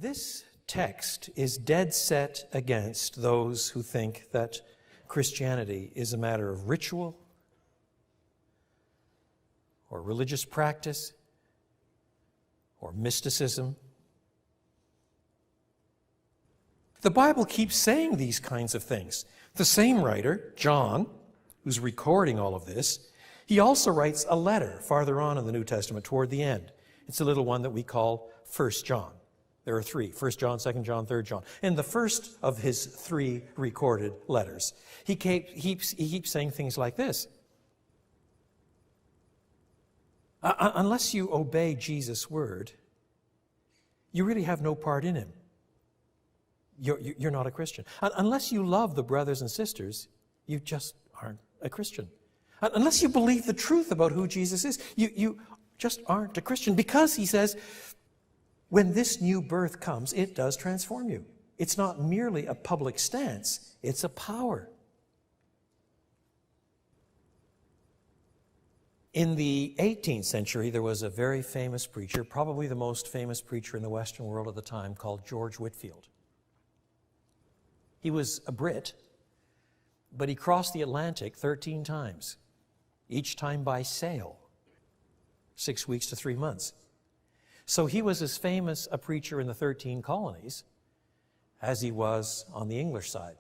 This text is dead set against those who think that Christianity is a matter of ritual or religious practice or mysticism. The Bible keeps saying these kinds of things. The same writer, John, who's recording all of this, he also writes a letter farther on in the New Testament toward the end. It's a little one that we call 1 John. There are three, 1 John, 2 John, 3 John. In the first of his three recorded letters, he keeps saying things like this. Unless you obey Jesus' word, you really have no part in him. You're not a Christian. Unless you love the brothers and sisters, you just aren't a Christian. Unless you believe the truth about who Jesus is, you just aren't a Christian. Because, he says, when this new birth comes, it does transform you. It's not merely a public stance, it's a power. In the 18th century, there was a very famous preacher, probably the most famous preacher in the Western world at the time, called George Whitefield. He was a Brit, but he crossed the Atlantic 13 times, each time by sail, 6 weeks to 3 months. So he was as famous a preacher in the 13 colonies as he was on the English side.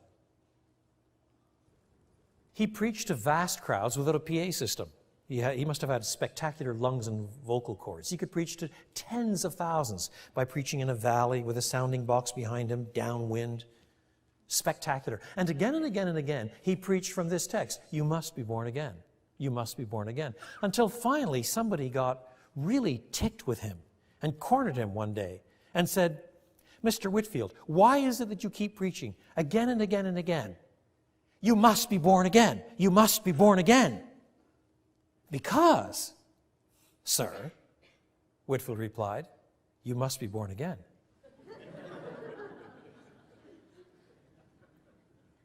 He preached to vast crowds without a PA system. He must have had spectacular lungs and vocal cords. He could preach to tens of thousands by preaching in a valley with a sounding box behind him, downwind. Spectacular. And again and again and again, he preached from this text, you must be born again. You must be born again. Until finally somebody got really ticked with him and cornered him one day and said, Mr. Whitefield, why is it that you keep preaching again and again and again? You must be born again. You must be born again. Because, sir, Whitefield replied, you must be born again.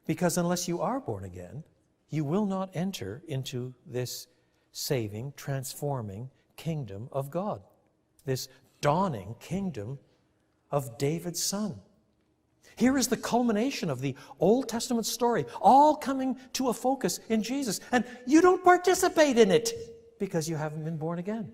Because unless you are born again, you will not enter into this saving, transforming kingdom of God, this dawning kingdom of David's son. Here is the culmination of the Old Testament story, all coming to a focus in Jesus. And you don't participate in it because you haven't been born again.